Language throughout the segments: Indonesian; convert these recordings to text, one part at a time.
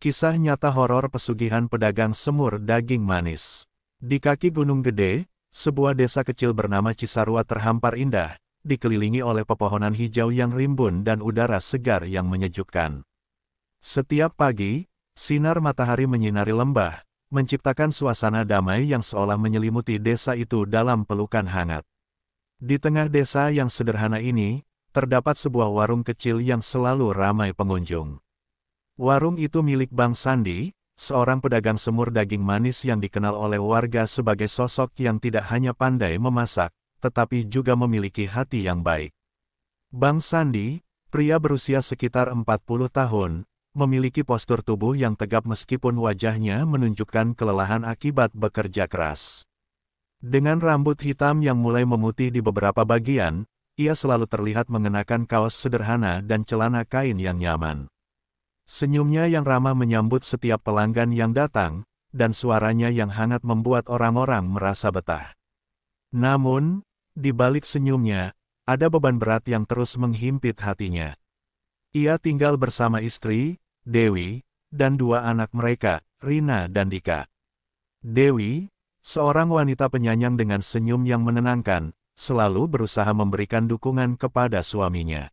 Kisah nyata horor pesugihan pedagang semur daging manis. Di kaki Gunung Gede, sebuah desa kecil bernama Cisarua terhampar indah, dikelilingi oleh pepohonan hijau yang rimbun dan udara segar yang menyejukkan. Setiap pagi, sinar matahari menyinari lembah, menciptakan suasana damai yang seolah menyelimuti desa itu dalam pelukan hangat. Di tengah desa yang sederhana ini, terdapat sebuah warung kecil yang selalu ramai pengunjung. Warung itu milik Bang Sandi, seorang pedagang semur daging manis yang dikenal oleh warga sebagai sosok yang tidak hanya pandai memasak, tetapi juga memiliki hati yang baik. Bang Sandi, pria berusia sekitar 40 tahun, memiliki postur tubuh yang tegap meskipun wajahnya menunjukkan kelelahan akibat bekerja keras. Dengan rambut hitam yang mulai memutih di beberapa bagian, ia selalu terlihat mengenakan kaos sederhana dan celana kain yang nyaman. Senyumnya yang ramah menyambut setiap pelanggan yang datang, dan suaranya yang hangat membuat orang-orang merasa betah. Namun, di balik senyumnya, ada beban berat yang terus menghimpit hatinya. Ia tinggal bersama istri, Dewi, dan dua anak mereka, Rina dan Dika. Dewi, seorang wanita penyayang dengan senyum yang menenangkan, selalu berusaha memberikan dukungan kepada suaminya.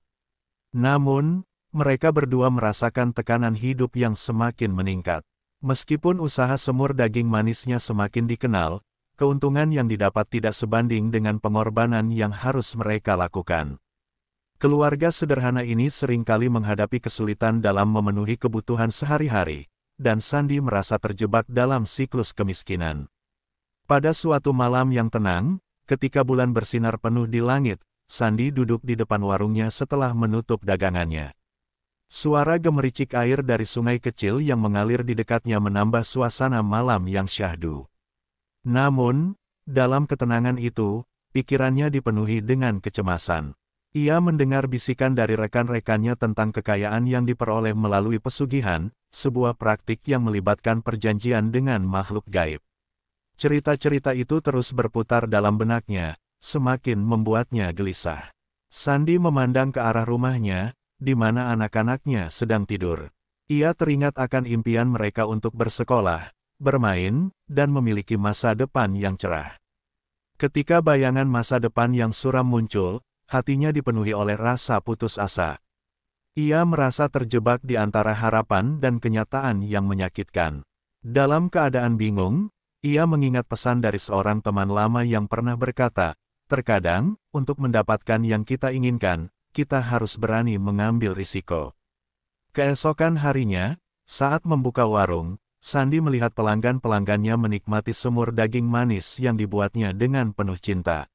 Namun, mereka berdua merasakan tekanan hidup yang semakin meningkat. Meskipun usaha semur daging manisnya semakin dikenal, keuntungan yang didapat tidak sebanding dengan pengorbanan yang harus mereka lakukan. Keluarga sederhana ini seringkali menghadapi kesulitan dalam memenuhi kebutuhan sehari-hari, dan Sandi merasa terjebak dalam siklus kemiskinan. Pada suatu malam yang tenang, ketika bulan bersinar penuh di langit, Sandi duduk di depan warungnya setelah menutup dagangannya. Suara gemericik air dari sungai kecil yang mengalir di dekatnya menambah suasana malam yang syahdu. Namun, dalam ketenangan itu, pikirannya dipenuhi dengan kecemasan. Ia mendengar bisikan dari rekan-rekannya tentang kekayaan yang diperoleh melalui pesugihan, sebuah praktik yang melibatkan perjanjian dengan makhluk gaib. Cerita-cerita itu terus berputar dalam benaknya, semakin membuatnya gelisah. Sandi memandang ke arah rumahnya, di mana anak-anaknya sedang tidur. Ia teringat akan impian mereka untuk bersekolah, bermain, dan memiliki masa depan yang cerah. Ketika bayangan masa depan yang suram muncul, hatinya dipenuhi oleh rasa putus asa. Ia merasa terjebak di antara harapan dan kenyataan yang menyakitkan. Dalam keadaan bingung, ia mengingat pesan dari seorang teman lama yang pernah berkata, "Terkadang, untuk mendapatkan yang kita inginkan, kita harus berani mengambil risiko." Keesokan harinya, saat membuka warung, Sandi melihat pelanggan-pelanggannya menikmati semur daging manis yang dibuatnya dengan penuh cinta.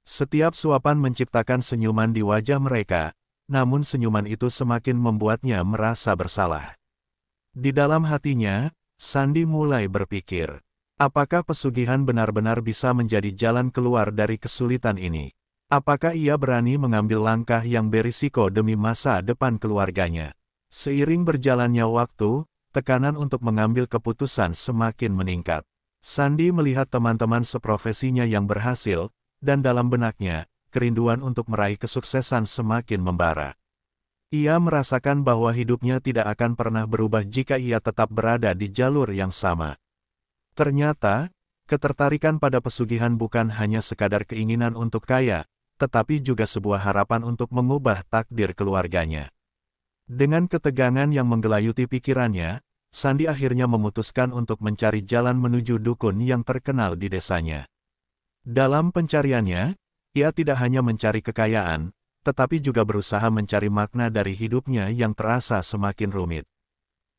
Setiap suapan menciptakan senyuman di wajah mereka, namun senyuman itu semakin membuatnya merasa bersalah. Di dalam hatinya, Sandi mulai berpikir, apakah pesugihan benar-benar bisa menjadi jalan keluar dari kesulitan ini? Apakah ia berani mengambil langkah yang berisiko demi masa depan keluarganya? Seiring berjalannya waktu, tekanan untuk mengambil keputusan semakin meningkat. Sandi melihat teman-teman seprofesinya yang berhasil, dan dalam benaknya, kerinduan untuk meraih kesuksesan semakin membara. Ia merasakan bahwa hidupnya tidak akan pernah berubah jika ia tetap berada di jalur yang sama. Ternyata, ketertarikan pada pesugihan bukan hanya sekadar keinginan untuk kaya, tetapi juga sebuah harapan untuk mengubah takdir keluarganya. Dengan ketegangan yang menggelayuti pikirannya, Sandi akhirnya memutuskan untuk mencari jalan menuju dukun yang terkenal di desanya. Dalam pencariannya, ia tidak hanya mencari kekayaan, tetapi juga berusaha mencari makna dari hidupnya yang terasa semakin rumit.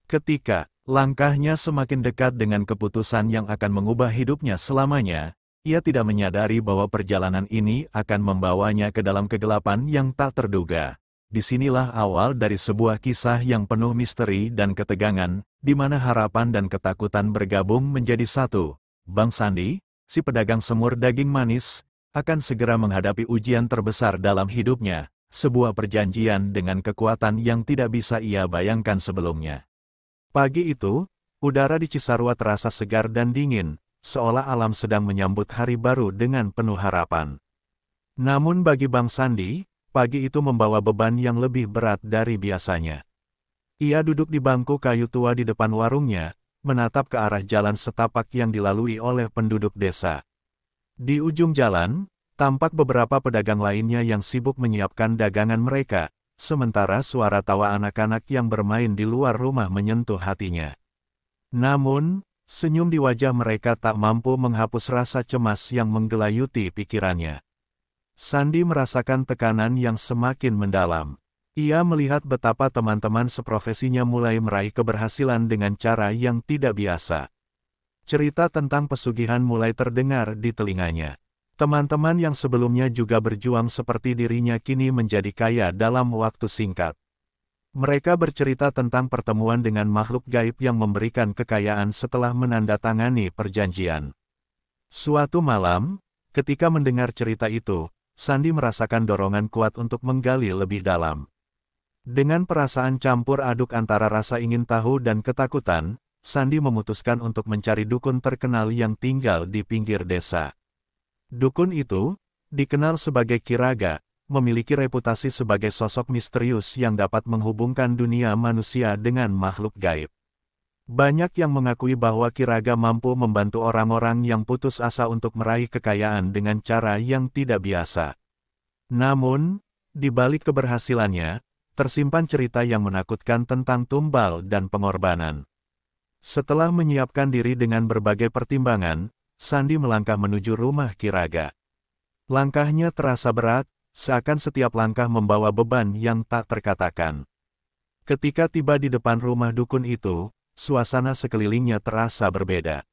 Ketika langkahnya semakin dekat dengan keputusan yang akan mengubah hidupnya selamanya, ia tidak menyadari bahwa perjalanan ini akan membawanya ke dalam kegelapan yang tak terduga. Disinilah awal dari sebuah kisah yang penuh misteri dan ketegangan, di mana harapan dan ketakutan bergabung menjadi satu. Bang Sandi, si pedagang semur daging manis, akan segera menghadapi ujian terbesar dalam hidupnya, sebuah perjanjian dengan kekuatan yang tidak bisa ia bayangkan sebelumnya. Pagi itu, udara di Cisarua terasa segar dan dingin, seolah alam sedang menyambut hari baru dengan penuh harapan. Namun bagi Bang Sandi, pagi itu membawa beban yang lebih berat dari biasanya. Ia duduk di bangku kayu tua di depan warungnya, menatap ke arah jalan setapak yang dilalui oleh penduduk desa. Di ujung jalan, tampak beberapa pedagang lainnya yang sibuk menyiapkan dagangan mereka, sementara suara tawa anak-anak yang bermain di luar rumah menyentuh hatinya. Namun, senyum di wajah mereka tak mampu menghapus rasa cemas yang menggelayuti pikirannya. Sandi merasakan tekanan yang semakin mendalam. Ia melihat betapa teman-teman seprofesinya mulai meraih keberhasilan dengan cara yang tidak biasa. Cerita tentang pesugihan mulai terdengar di telinganya. Teman-teman yang sebelumnya juga berjuang seperti dirinya kini menjadi kaya dalam waktu singkat. Mereka bercerita tentang pertemuan dengan makhluk gaib yang memberikan kekayaan setelah menandatangani perjanjian. Suatu malam, ketika mendengar cerita itu, Sandi merasakan dorongan kuat untuk menggali lebih dalam. Dengan perasaan campur aduk antara rasa ingin tahu dan ketakutan, Sandi memutuskan untuk mencari dukun terkenal yang tinggal di pinggir desa. Dukun itu, dikenal sebagai Ki Raga, memiliki reputasi sebagai sosok misterius yang dapat menghubungkan dunia manusia dengan makhluk gaib. Banyak yang mengakui bahwa Ki Raga mampu membantu orang-orang yang putus asa untuk meraih kekayaan dengan cara yang tidak biasa. Namun, di balik keberhasilannya, tersimpan cerita yang menakutkan tentang tumbal dan pengorbanan. Setelah menyiapkan diri dengan berbagai pertimbangan, Sandi melangkah menuju rumah Ki Raga. Langkahnya terasa berat, seakan setiap langkah membawa beban yang tak terkatakan. Ketika tiba di depan rumah dukun itu, suasana sekelilingnya terasa berbeda.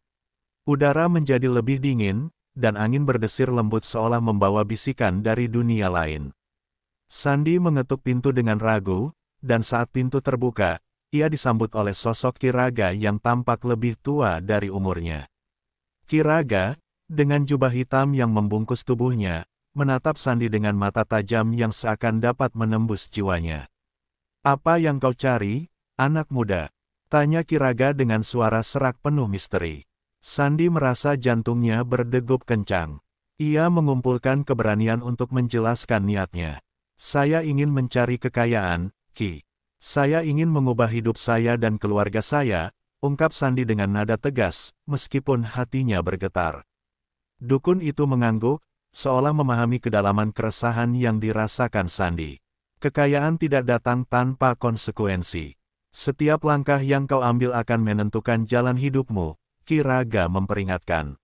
Udara menjadi lebih dingin, dan angin berdesir lembut seolah membawa bisikan dari dunia lain. Sandi mengetuk pintu dengan ragu, dan saat pintu terbuka, ia disambut oleh sosok Ki Raga yang tampak lebih tua dari umurnya. Ki Raga, dengan jubah hitam yang membungkus tubuhnya, menatap Sandi dengan mata tajam yang seakan dapat menembus jiwanya. "Apa yang kau cari, anak muda?" tanya Ki Raga dengan suara serak penuh misteri. Sandi merasa jantungnya berdegup kencang. Ia mengumpulkan keberanian untuk menjelaskan niatnya. "Saya ingin mencari kekayaan, Ki. Saya ingin mengubah hidup saya dan keluarga saya," ungkap Sandi dengan nada tegas, meskipun hatinya bergetar. Dukun itu mengangguk, seolah memahami kedalaman keresahan yang dirasakan Sandi. "Kekayaan tidak datang tanpa konsekuensi. Setiap langkah yang kau ambil akan menentukan jalan hidupmu," Ki Raga memperingatkan.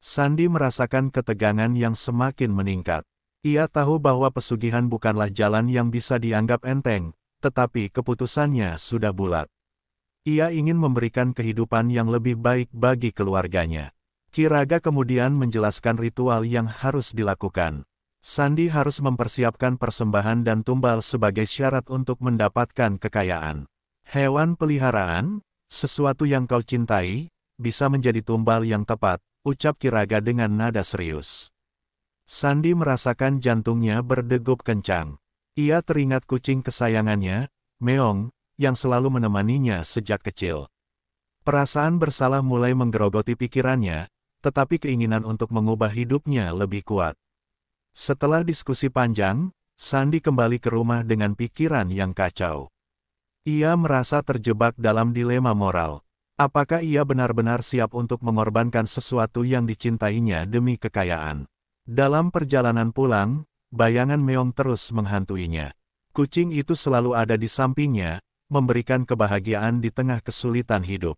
Sandi merasakan ketegangan yang semakin meningkat. Ia tahu bahwa pesugihan bukanlah jalan yang bisa dianggap enteng, tetapi keputusannya sudah bulat. Ia ingin memberikan kehidupan yang lebih baik bagi keluarganya. Ki Raga kemudian menjelaskan ritual yang harus dilakukan. Sandi harus mempersiapkan persembahan dan tumbal sebagai syarat untuk mendapatkan kekayaan. "Hewan peliharaan, sesuatu yang kau cintai, bisa menjadi tumbal yang tepat," ucap Ki Raga dengan nada serius. Sandi merasakan jantungnya berdegup kencang. Ia teringat kucing kesayangannya, Meong, yang selalu menemaninya sejak kecil. Perasaan bersalah mulai menggerogoti pikirannya, tetapi keinginan untuk mengubah hidupnya lebih kuat. Setelah diskusi panjang, Sandi kembali ke rumah dengan pikiran yang kacau. Ia merasa terjebak dalam dilema moral. Apakah ia benar-benar siap untuk mengorbankan sesuatu yang dicintainya demi kekayaan? Dalam perjalanan pulang, bayangan Meong terus menghantuinya. Kucing itu selalu ada di sampingnya, memberikan kebahagiaan di tengah kesulitan hidup.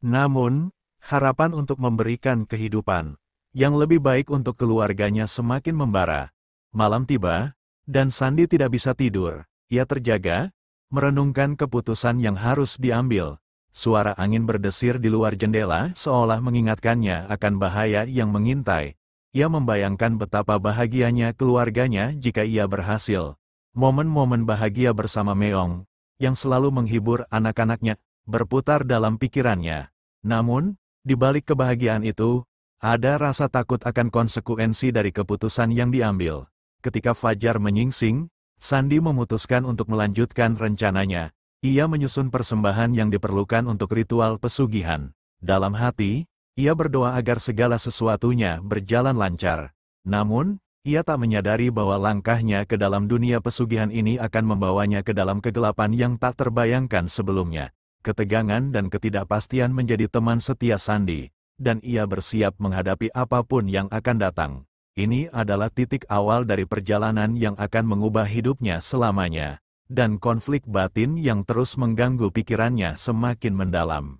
Namun, harapan untuk memberikan kehidupan yang lebih baik untuk keluarganya semakin membara. Malam tiba, dan Sandi tidak bisa tidur. Ia terjaga, merenungkan keputusan yang harus diambil. Suara angin berdesir di luar jendela seolah mengingatkannya akan bahaya yang mengintai. Ia membayangkan betapa bahagianya keluarganya jika ia berhasil. Momen-momen bahagia bersama Meong, yang selalu menghibur anak-anaknya, berputar dalam pikirannya. Namun, di balik kebahagiaan itu, ada rasa takut akan konsekuensi dari keputusan yang diambil. Ketika fajar menyingsing, Sandi memutuskan untuk melanjutkan rencananya. Ia menyusun persembahan yang diperlukan untuk ritual pesugihan. Dalam hati, ia berdoa agar segala sesuatunya berjalan lancar. Namun, Ia tak menyadari bahwa langkahnya ke dalam dunia pesugihan ini akan membawanya ke dalam kegelapan yang tak terbayangkan sebelumnya. Ketegangan dan ketidakpastian menjadi teman setia Sandi, dan ia bersiap menghadapi apapun yang akan datang. Ini adalah titik awal dari perjalanan yang akan mengubah hidupnya selamanya, dan konflik batin yang terus mengganggu pikirannya semakin mendalam.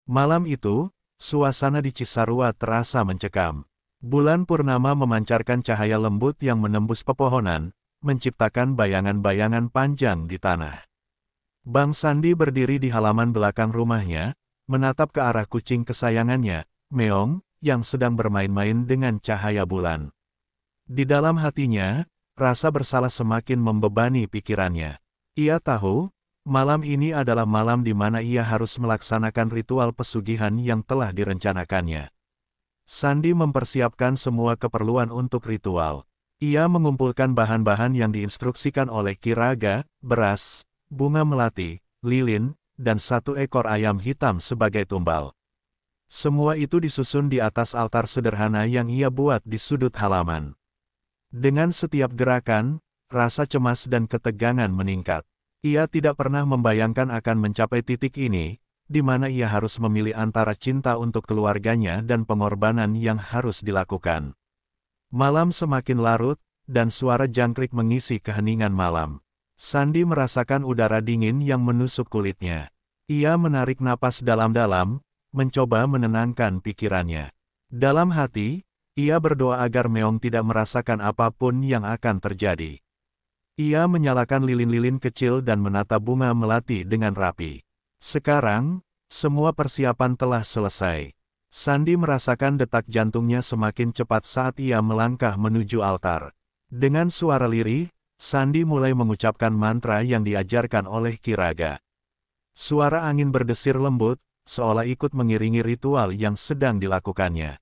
Malam itu, suasana di Cisarua terasa mencekam. Bulan purnama memancarkan cahaya lembut yang menembus pepohonan, menciptakan bayangan-bayangan panjang di tanah. Bang Sandi berdiri di halaman belakang rumahnya, menatap ke arah kucing kesayangannya, Meong, yang sedang bermain-main dengan cahaya bulan. Di dalam hatinya, rasa bersalah semakin membebani pikirannya. Ia tahu, malam ini adalah malam di mana ia harus melaksanakan ritual pesugihan yang telah direncanakannya. Sandi mempersiapkan semua keperluan untuk ritual. Ia mengumpulkan bahan-bahan yang diinstruksikan oleh Ki Raga, beras, bunga melati, lilin, dan 1 ekor ayam hitam sebagai tumbal. Semua itu disusun di atas altar sederhana yang ia buat di sudut halaman. Dengan setiap gerakan, rasa cemas dan ketegangan meningkat. Ia tidak pernah membayangkan akan mencapai titik ini, di mana ia harus memilih antara cinta untuk keluarganya dan pengorbanan yang harus dilakukan. Malam semakin larut, dan suara jangkrik mengisi keheningan malam. Sandi merasakan udara dingin yang menusuk kulitnya. Ia menarik napas dalam-dalam, mencoba menenangkan pikirannya. Dalam hati, ia berdoa agar Meong tidak merasakan apapun yang akan terjadi. Ia menyalakan lilin-lilin kecil dan menata bunga melati dengan rapi. Sekarang, semua persiapan telah selesai. Sandi merasakan detak jantungnya semakin cepat saat ia melangkah menuju altar. Dengan suara lirih, Sandi mulai mengucapkan mantra yang diajarkan oleh Ki Raga. Suara angin berdesir lembut, seolah ikut mengiringi ritual yang sedang dilakukannya.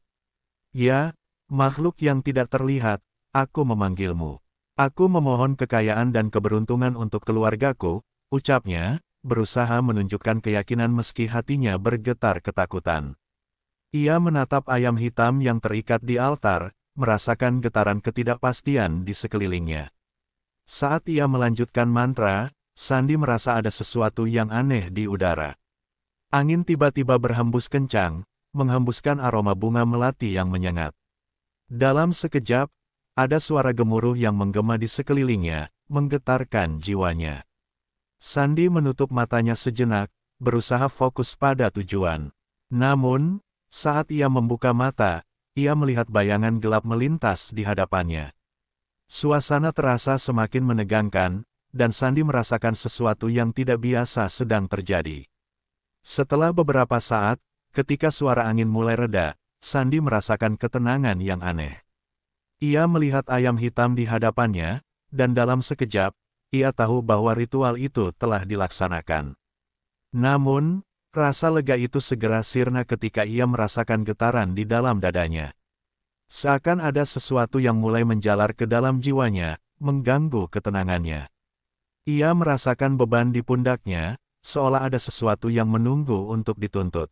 Ya, makhluk yang tidak terlihat, aku memanggilmu. Aku memohon kekayaan dan keberuntungan untuk keluargaku, ucapnya, berusaha menunjukkan keyakinan meski hatinya bergetar ketakutan. Ia menatap ayam hitam yang terikat di altar, merasakan getaran ketidakpastian di sekelilingnya. Saat ia melanjutkan mantra, Sandi merasa ada sesuatu yang aneh di udara. Angin tiba-tiba berhembus kencang, menghembuskan aroma bunga melati yang menyengat. Dalam sekejap, ada suara gemuruh yang menggema di sekelilingnya, menggetarkan jiwanya. Sandi menutup matanya sejenak, berusaha fokus pada tujuan. Namun, saat ia membuka mata, ia melihat bayangan gelap melintas di hadapannya. Suasana terasa semakin menegangkan, dan Sandi merasakan sesuatu yang tidak biasa sedang terjadi. Setelah beberapa saat, ketika suara angin mulai reda, Sandi merasakan ketenangan yang aneh. Ia melihat ayam hitam di hadapannya, dan dalam sekejap, ia tahu bahwa ritual itu telah dilaksanakan. Namun, rasa lega itu segera sirna ketika ia merasakan getaran di dalam dadanya. Seakan ada sesuatu yang mulai menjalar ke dalam jiwanya, mengganggu ketenangannya. Ia merasakan beban di pundaknya, seolah ada sesuatu yang menunggu untuk dituntut.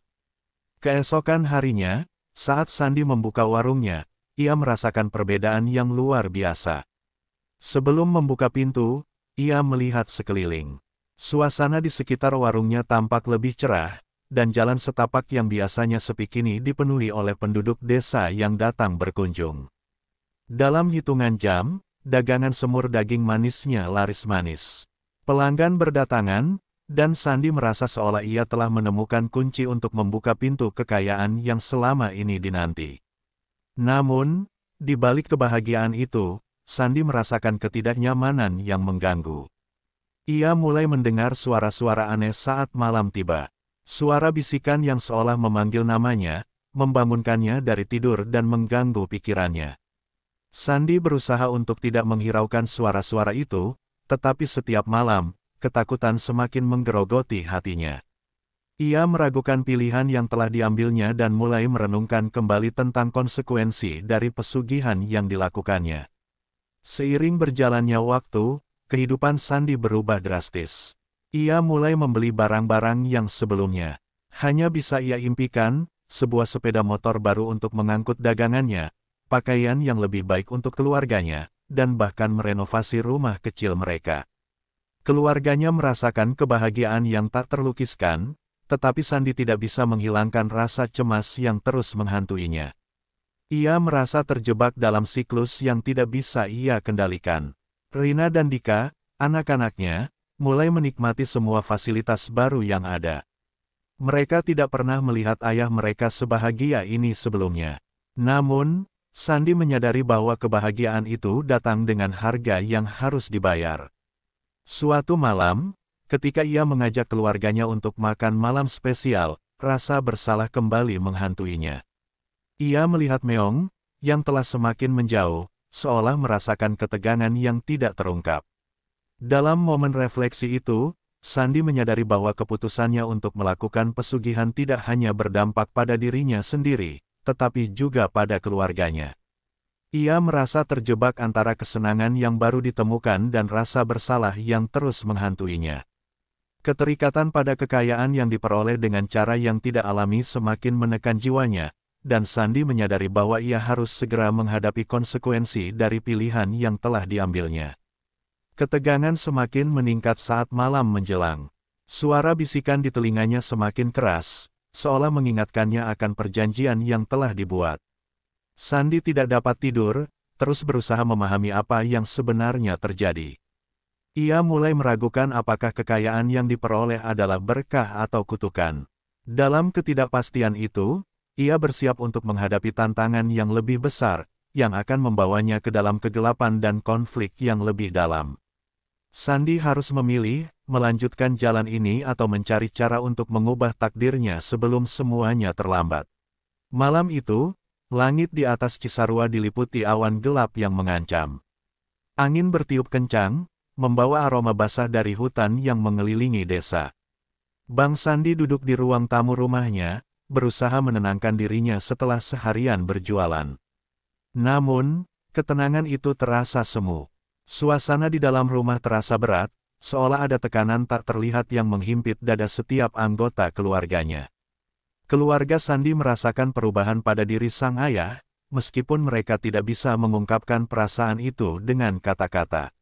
Keesokan harinya, saat Sandi membuka warungnya, ia merasakan perbedaan yang luar biasa. Sebelum membuka pintu, ia melihat sekeliling. Suasana di sekitar warungnya tampak lebih cerah, dan jalan setapak yang biasanya sepi kini dipenuhi oleh penduduk desa yang datang berkunjung. Dalam hitungan jam, dagangan semur daging manisnya laris manis. Pelanggan berdatangan, dan Sandi merasa seolah ia telah menemukan kunci untuk membuka pintu kekayaan yang selama ini dinanti. Namun, di balik kebahagiaan itu, Sandi merasakan ketidaknyamanan yang mengganggu. Ia mulai mendengar suara-suara aneh saat malam tiba. Suara bisikan yang seolah memanggil namanya, membangunkannya dari tidur dan mengganggu pikirannya. Sandi berusaha untuk tidak menghiraukan suara-suara itu, tetapi setiap malam, ketakutan semakin menggerogoti hatinya. Ia meragukan pilihan yang telah diambilnya dan mulai merenungkan kembali tentang konsekuensi dari pesugihan yang dilakukannya. Seiring berjalannya waktu, kehidupan Sandi berubah drastis. Ia mulai membeli barang-barang yang sebelumnya hanya bisa ia impikan, sebuah sepeda motor baru untuk mengangkut dagangannya, pakaian yang lebih baik untuk keluarganya, dan bahkan merenovasi rumah kecil mereka. Keluarganya merasakan kebahagiaan yang tak terlukiskan, tetapi Sandy tidak bisa menghilangkan rasa cemas yang terus menghantuinya. Ia merasa terjebak dalam siklus yang tidak bisa ia kendalikan. Rina dan Dika, anak-anaknya, mulai menikmati semua fasilitas baru yang ada. Mereka tidak pernah melihat ayah mereka sebahagia ini sebelumnya. Namun, Sandy menyadari bahwa kebahagiaan itu datang dengan harga yang harus dibayar. Suatu malam, ketika ia mengajak keluarganya untuk makan malam spesial, rasa bersalah kembali menghantuinya. Ia melihat Meong, yang telah semakin menjauh, seolah merasakan ketegangan yang tidak terungkap. Dalam momen refleksi itu, Sandy menyadari bahwa keputusannya untuk melakukan pesugihan tidak hanya berdampak pada dirinya sendiri, tetapi juga pada keluarganya. Ia merasa terjebak antara kesenangan yang baru ditemukan dan rasa bersalah yang terus menghantuinya. Keterikatan pada kekayaan yang diperoleh dengan cara yang tidak alami semakin menekan jiwanya, dan Sandy menyadari bahwa ia harus segera menghadapi konsekuensi dari pilihan yang telah diambilnya. Ketegangan semakin meningkat saat malam menjelang. Suara bisikan di telinganya semakin keras, seolah mengingatkannya akan perjanjian yang telah dibuat. Sandy tidak dapat tidur, terus berusaha memahami apa yang sebenarnya terjadi. Ia mulai meragukan apakah kekayaan yang diperoleh adalah berkah atau kutukan. Dalam ketidakpastian itu, ia bersiap untuk menghadapi tantangan yang lebih besar, yang akan membawanya ke dalam kegelapan dan konflik yang lebih dalam. Sandy harus memilih, melanjutkan jalan ini atau mencari cara untuk mengubah takdirnya sebelum semuanya terlambat. Malam itu, langit di atas Cisarua diliputi awan gelap yang mengancam. Angin bertiup kencang, membawa aroma basah dari hutan yang mengelilingi desa. Bang Sandy duduk di ruang tamu rumahnya, berusaha menenangkan dirinya setelah seharian berjualan. Namun, ketenangan itu terasa semu. Suasana di dalam rumah terasa berat, seolah ada tekanan tak terlihat yang menghimpit dada setiap anggota keluarganya. Keluarga Sandy merasakan perubahan pada diri sang ayah, meskipun mereka tidak bisa mengungkapkan perasaan itu dengan kata-kata.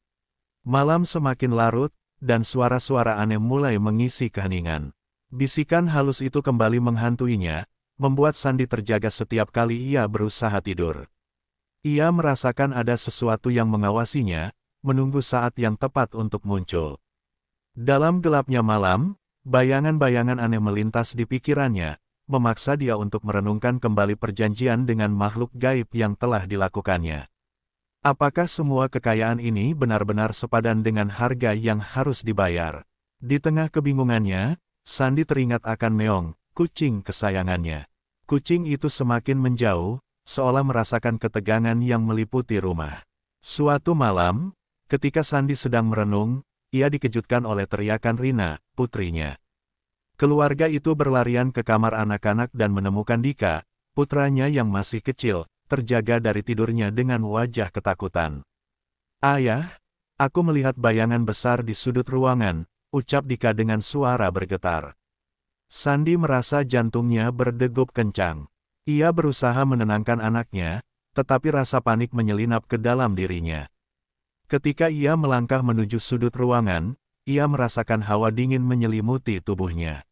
Malam semakin larut, dan suara-suara aneh mulai mengisi keheningan. Bisikan halus itu kembali menghantuinya, membuat Sandy terjaga setiap kali ia berusaha tidur. Ia merasakan ada sesuatu yang mengawasinya, menunggu saat yang tepat untuk muncul. Dalam gelapnya malam, bayangan-bayangan aneh melintas di pikirannya, memaksa dia untuk merenungkan kembali perjanjian dengan makhluk gaib yang telah dilakukannya. Apakah semua kekayaan ini benar-benar sepadan dengan harga yang harus dibayar? Di tengah kebingungannya, Sandy teringat akan Meong, kucing kesayangannya. Kucing itu semakin menjauh, seolah merasakan ketegangan yang meliputi rumah. Suatu malam, ketika Sandy sedang merenung, ia dikejutkan oleh teriakan Rina, putrinya. Keluarga itu berlarian ke kamar anak-anak dan menemukan Dika, putranya yang masih kecil, terjaga dari tidurnya dengan wajah ketakutan. "Ayah, aku melihat bayangan besar di sudut ruangan," ucap Dika dengan suara bergetar. Sandy merasa jantungnya berdegup kencang. Ia berusaha menenangkan anaknya, tetapi rasa panik menyelinap ke dalam dirinya. Ketika ia melangkah menuju sudut ruangan, ia merasakan hawa dingin menyelimuti tubuhnya.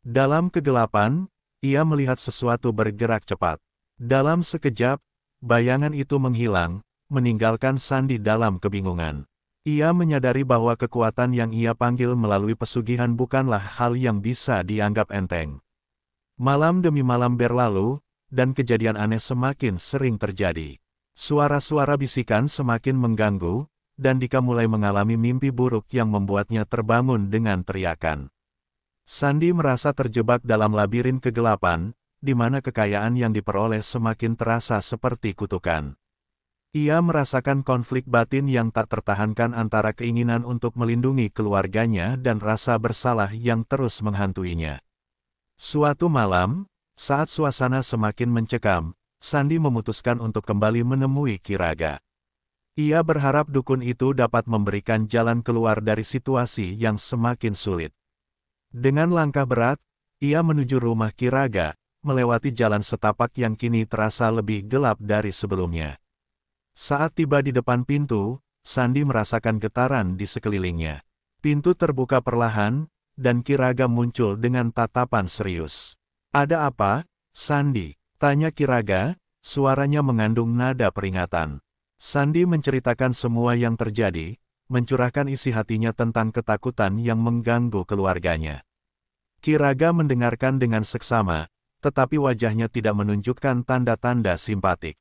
Dalam kegelapan, ia melihat sesuatu bergerak cepat. Dalam sekejap, bayangan itu menghilang, meninggalkan Sandy dalam kebingungan. Ia menyadari bahwa kekuatan yang ia panggil melalui pesugihan bukanlah hal yang bisa dianggap enteng. Malam demi malam berlalu, dan kejadian aneh semakin sering terjadi. Suara-suara bisikan semakin mengganggu, dan Dika mulai mengalami mimpi buruk yang membuatnya terbangun dengan teriakan. Sandy merasa terjebak dalam labirin kegelapan, di mana kekayaan yang diperoleh semakin terasa seperti kutukan. Ia merasakan konflik batin yang tak tertahankan antara keinginan untuk melindungi keluarganya dan rasa bersalah yang terus menghantuinya. Suatu malam, saat suasana semakin mencekam, Sandy memutuskan untuk kembali menemui Ki Raga. Ia berharap dukun itu dapat memberikan jalan keluar dari situasi yang semakin sulit. Dengan langkah berat, ia menuju rumah Ki Raga, melewati jalan setapak yang kini terasa lebih gelap dari sebelumnya. Saat tiba di depan pintu, Sandi merasakan getaran di sekelilingnya. Pintu terbuka perlahan, dan Kiraga muncul dengan tatapan serius. "Ada apa, Sandi?" tanya Kiraga, suaranya mengandung nada peringatan. Sandi menceritakan semua yang terjadi, mencurahkan isi hatinya tentang ketakutan yang mengganggu keluarganya. Kiraga mendengarkan dengan seksama, tetapi wajahnya tidak menunjukkan tanda-tanda simpatik.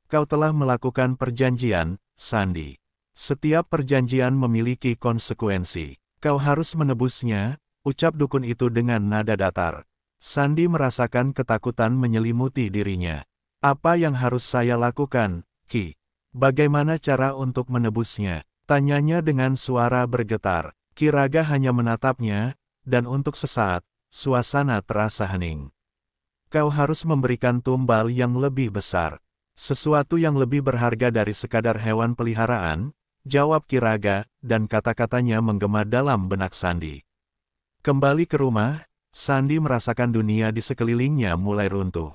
"Kau telah melakukan perjanjian, Sandi. Setiap perjanjian memiliki konsekuensi. Kau harus menebusnya," ucap dukun itu dengan nada datar. Sandi merasakan ketakutan menyelimuti dirinya. "Apa yang harus saya lakukan, Ki? Bagaimana cara untuk menebusnya?" tanyanya dengan suara bergetar. Kiraga hanya menatapnya, dan untuk sesaat, suasana terasa hening. "Kau harus memberikan tumbal yang lebih besar. Sesuatu yang lebih berharga dari sekadar hewan peliharaan," jawab Kiraga, dan kata-katanya menggema dalam benak Sandi. Kembali ke rumah, Sandi merasakan dunia di sekelilingnya mulai runtuh.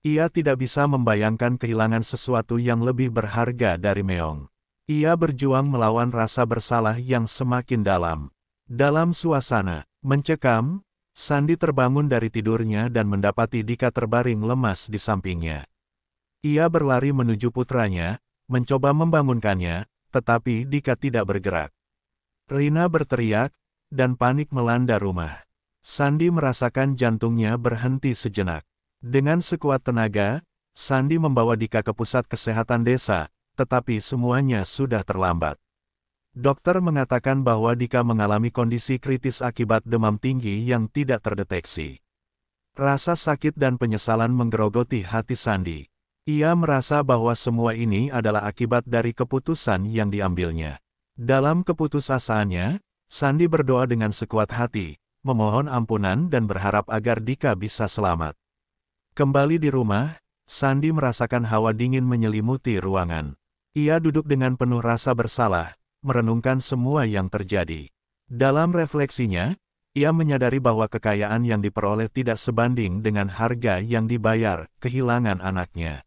Ia tidak bisa membayangkan kehilangan sesuatu yang lebih berharga dari Meong. Ia berjuang melawan rasa bersalah yang semakin dalam. Dalam suasana mencekam, Sandi terbangun dari tidurnya dan mendapati Dika terbaring lemas di sampingnya. Ia berlari menuju putranya, mencoba membangunkannya, tetapi Dika tidak bergerak. Rina berteriak, dan panik melanda rumah. Sandi merasakan jantungnya berhenti sejenak. Dengan sekuat tenaga, Sandi membawa Dika ke pusat kesehatan desa, tetapi semuanya sudah terlambat. Dokter mengatakan bahwa Dika mengalami kondisi kritis akibat demam tinggi yang tidak terdeteksi. Rasa sakit dan penyesalan menggerogoti hati Sandi. Ia merasa bahwa semua ini adalah akibat dari keputusan yang diambilnya. Dalam keputusasaannya, Sandi berdoa dengan sekuat hati, memohon ampunan dan berharap agar Dika bisa selamat. Kembali di rumah, Sandi merasakan hawa dingin menyelimuti ruangan. Ia duduk dengan penuh rasa bersalah, merenungkan semua yang terjadi. Dalam refleksinya, ia menyadari bahwa kekayaan yang diperoleh tidak sebanding dengan harga yang dibayar, kehilangan anaknya.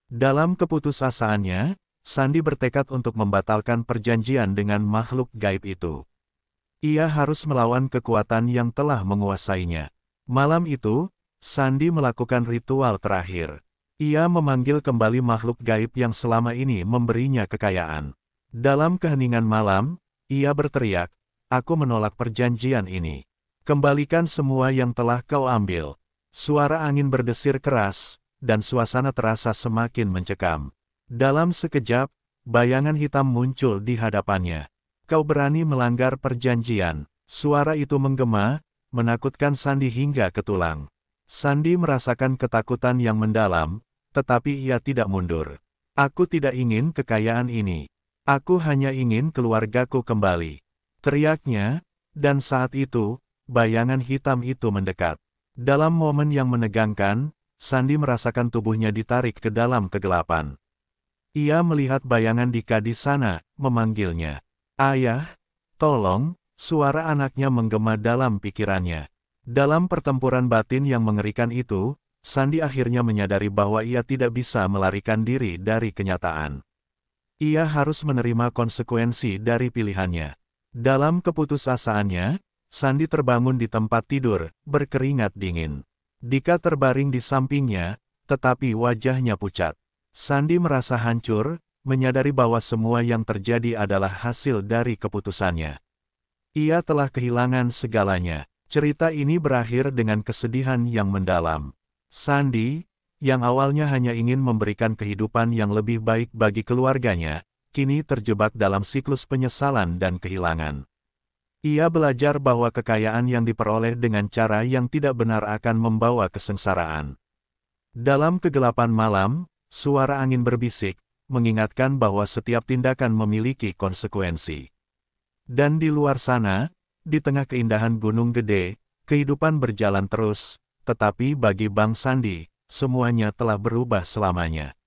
Dalam keputusasaannya, Sandi bertekad untuk membatalkan perjanjian dengan makhluk gaib itu. Ia harus melawan kekuatan yang telah menguasainya. Malam itu, Sandi melakukan ritual terakhir. Ia memanggil kembali makhluk gaib yang selama ini memberinya kekayaan. Dalam keheningan malam, ia berteriak, "Aku menolak perjanjian ini. Kembalikan semua yang telah kau ambil." Suara angin berdesir keras, dan suasana terasa semakin mencekam. Dalam sekejap, bayangan hitam muncul di hadapannya. "Kau berani melanggar perjanjian." Suara itu menggema, menakutkan Sandi hingga ke tulang. Sandi merasakan ketakutan yang mendalam, tetapi ia tidak mundur. "Aku tidak ingin kekayaan ini. Aku hanya ingin keluargaku kembali," teriaknya, dan saat itu, bayangan hitam itu mendekat. Dalam momen yang menegangkan, Sandi merasakan tubuhnya ditarik ke dalam kegelapan. Ia melihat bayangan Dika di sana, memanggilnya. "Ayah, tolong!" Suara anaknya menggema dalam pikirannya. Dalam pertempuran batin yang mengerikan itu, Sandi akhirnya menyadari bahwa ia tidak bisa melarikan diri dari kenyataan. Ia harus menerima konsekuensi dari pilihannya. Dalam keputusasaannya, Sandi terbangun di tempat tidur, berkeringat dingin. Dika terbaring di sampingnya, tetapi wajahnya pucat. Sandi merasa hancur, menyadari bahwa semua yang terjadi adalah hasil dari keputusannya. Ia telah kehilangan segalanya. Cerita ini berakhir dengan kesedihan yang mendalam. Sandi, yang awalnya hanya ingin memberikan kehidupan yang lebih baik bagi keluarganya, kini terjebak dalam siklus penyesalan dan kehilangan. Ia belajar bahwa kekayaan yang diperoleh dengan cara yang tidak benar akan membawa kesengsaraan. Dalam kegelapan malam, suara angin berbisik, mengingatkan bahwa setiap tindakan memiliki konsekuensi. Dan di luar sana, di tengah keindahan Gunung Gede, kehidupan berjalan terus, tetapi bagi Bang Sandi, semuanya telah berubah selamanya.